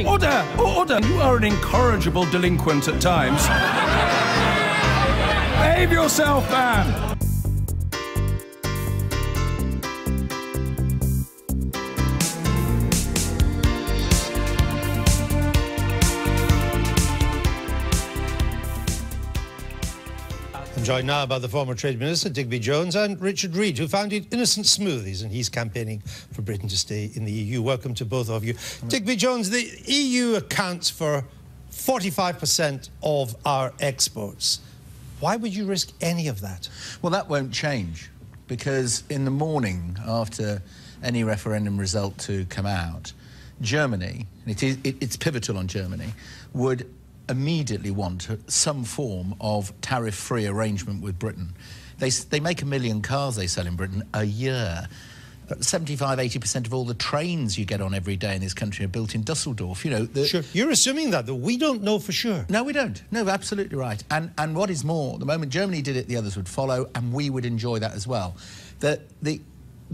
Order! Order! You are an incorrigible delinquent at times. Behave yourself, man! I'm joined now by the former Trade Minister, Digby Jones, and Richard Reid, who founded Innocent Smoothies, and he's campaigning for Britain to stay in the EU. Welcome to both of you. Digby Jones, the EU accounts for 45% of our exports. Why would you risk any of that? Well, that won't change, because in the morning after any referendum result to come out, Germany, and it's pivotal on Germany, would immediately want some form of tariff-free arrangement with Britain. They make 1 million cars they sell in Britain a year. 75–80% of all the trains you get on every day in this country are built in Dusseldorf. You know, Sure. You're assuming that, though. We don't know for sure. No, we don't. No, absolutely right. And what is more, the moment Germany did it, the others would follow, and we would enjoy that as well. There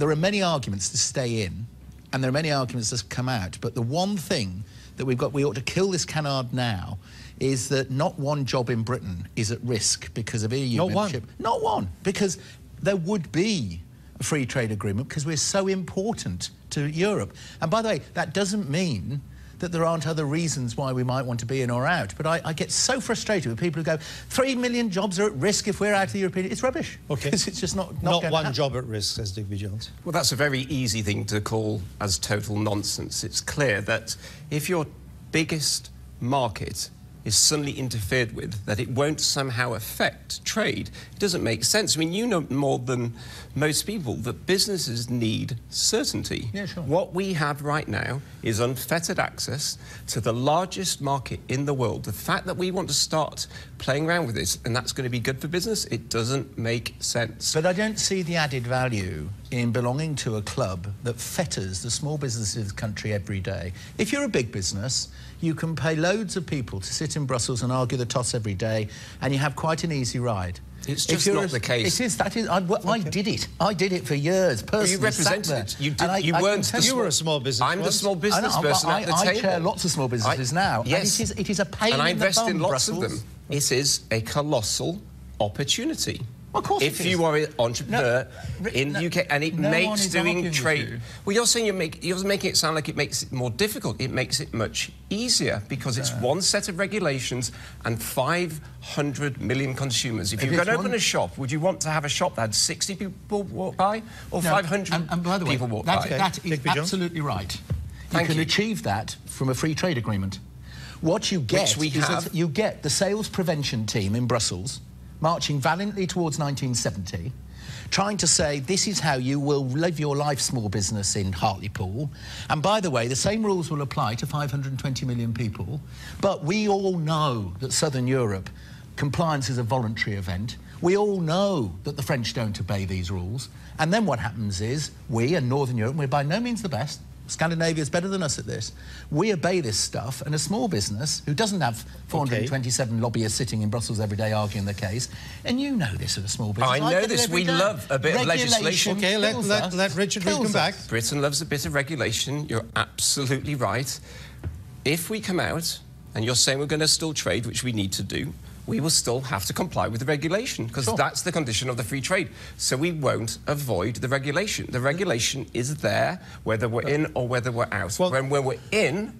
are many arguments to stay in, and there are many arguments to come out, but the one thing that we ought to kill this canard now, is that not one job in Britain is at risk because of EU membership. Not one, because there would be a free trade agreement because we're so important to Europe. And by the way, that doesn't mean that there aren't other reasons why we might want to be in or out. But I get so frustrated with people who go, 3 million jobs are at risk if we're out of the European Union. It's rubbish. Okay. It's just not one job at risk, says Digby Jones. Well, that's a very easy thing to call as total nonsense. It's clear that if your biggest market is suddenly interfered with, that it won't somehow affect trade. It doesn't make sense. I mean, you know more than most people that businesses need certainty. Yeah, sure. What we have right now is unfettered access to the largest market in the world. The fact that we want to start playing around with this, and that's going to be good for business, it doesn't make sense. But I don't see the added value in belonging to a club that fetters the small businesses of the country every day. If you're a big business, you can pay loads of people to sit in Brussels and argue the toss every day, and you have quite an easy ride. It's just not the case. It is. That is. I did it. I did it for years. Personally, you represented it. You did. You were a small business. I'm the small business person at the table. I chair lots of small businesses now. Yes. And it is a pain and I in the invest bum, in lots Brussels. of them. It is a colossal opportunity. Of course if you are an entrepreneur in the UK, and it makes doing trade... Well, you're saying you're making it sound like it makes it more difficult. It makes it much easier because it's one set of regulations and 500 million consumers. If you're going to open a shop, would you want to have a shop that had 60 people walk by or 500 and by the way, people walk by? That is absolutely right. You can achieve that from a free trade agreement. What you get is you get the sales prevention team in Brussels marching valiantly towards 1970, trying to say, this is how you will live your life, small business in Hartlepool. And by the way, the same rules will apply to 520 million people. But we all know that Southern Europe, compliance is a voluntary event. We all know that the French don't obey these rules. And then what happens is, we and Northern Europe, we're by no means the best, Scandinavia is better than us at this. We obey this stuff, and a small business who doesn't have 427 lobbyists sitting in Brussels every day arguing the case, and you know this as a small business. I know this. We love a bit of legislation. Okay, let Richard Reid come back. Britain loves a bit of regulation. You're absolutely right. If we come out, and you're saying we're going to still trade, which we need to do, we will still have to comply with the regulation, because that's the condition of the free trade. So we won't avoid the regulation. The regulation is there, whether we're in or whether we're out. Well, when we're in,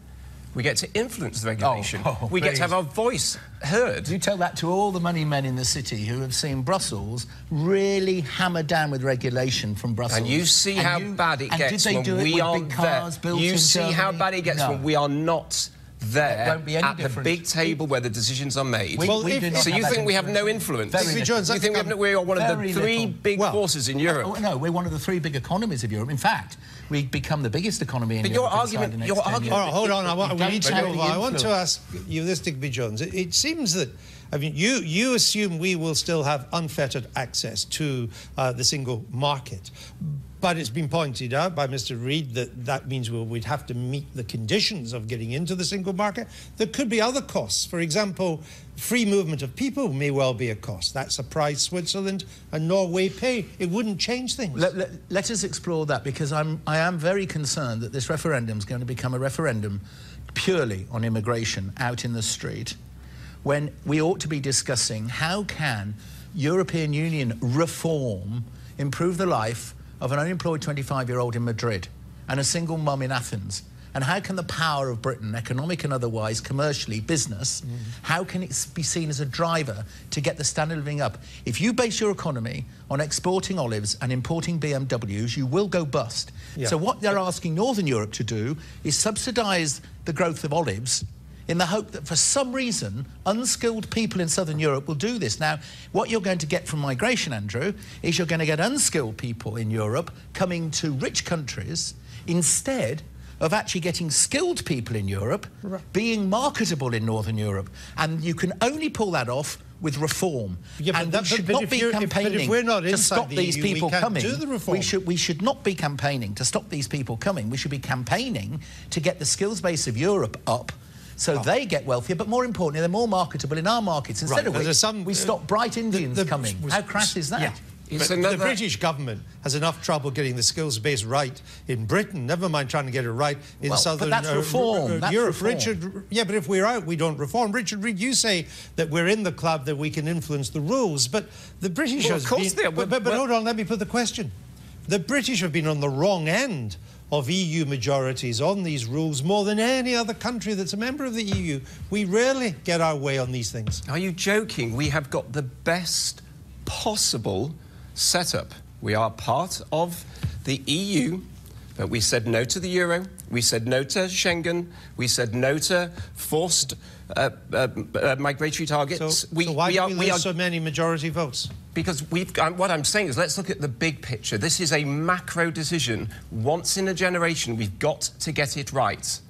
we get to influence the regulation. We get to have our voice heard. You tell that to all the money men in the city who have seen Brussels really hammer down with regulation from Brussels. And you see how bad it gets when we are there. You see how bad it gets when we are not there at the big table where the decisions are made. So you think we have no influence? You think we are one of the three big forces in Europe? No, we're one of the three big economies of Europe. In fact, we become the biggest economy in Europe. But your argument... All right, hold on, I want to ask you this, Digby Jones. It seems that, I mean, you assume we will still have unfettered access to the single market. But it's been pointed out by Mr. Reid that that means we'd have to meet the conditions of getting into the single market. There could be other costs. For example, free movement of people may well be a cost. That's a price Switzerland and Norway pay. It wouldn't change things. Let us explore that, because I am very concerned that this referendum is going to become a referendum purely on immigration out in the street, when we ought to be discussing how can European Union reform improve the life of an unemployed 25-year-old in Madrid and a single mum in Athens? And how can the power of Britain, economic and otherwise, commercially, business, how can it be seen as a driver to get the standard of living up? If you base your economy on exporting olives and importing BMWs, you will go bust. Yeah. So what they're asking Northern Europe to do is subsidise the growth of olives in the hope that for some reason unskilled people in Southern Europe will do this. Now, what you're going to get from migration, Andrew, is you're going to get unskilled people in Europe coming to rich countries instead of actually getting skilled people in Europe being marketable in Northern Europe. And you can only pull that off with reform. Yeah, and we should not be campaigning to stop these people coming. We should not be campaigning to stop these people coming. We should be campaigning to get the skills base of Europe up so they get wealthier, but more importantly, they're more marketable in our markets. Instead of which, we stop bright Indians coming. How crass is that? Yeah. The British government has enough trouble getting the skills base right in Britain, never mind trying to get it right in southern but that's reform. That's Europe. Reform. Richard, yeah, but if we're out, we don't reform. Richard Reid, you say that we're in the club, that we can influence the rules, but the British of course they are. But hold on, let me put the question. The British have been on the wrong end of EU majorities on these rules more than any other country that's a member of the EU. We rarely get our way on these things. Are you joking? We have got the best possible setup. We are part of the EU, but we said no to the euro, we said no to Schengen, we said no to forced migratory targets. So why do we lose so many majority votes? Because what I'm saying is, let's look at the big picture. This is a macro decision. Once in a generation, we've got to get it right.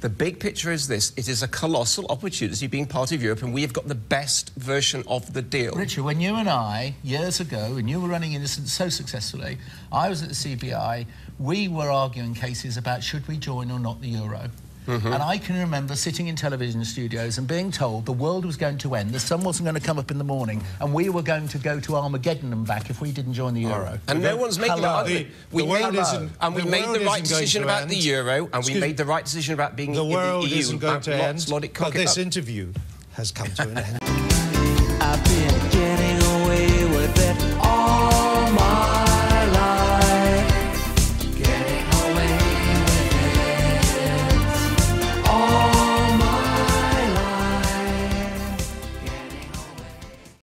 The big picture is this. It is a colossal opportunity being part of Europe, and we have got the best version of the deal. Richard, when you and I, years ago, and you were running Innocent so successfully, I was at the CBI, we were arguing cases about should we join or not the euro. And I can remember sitting in television studios and being told the world was going to end, the sun wasn't going to come up in the morning, and we were going to go to Armageddon and back if we didn't join the euro. And no one's making that argument. We made the right decision about the euro, and we made the right decision about being in the EU. The world isn't going to end, but this interview has come to an end.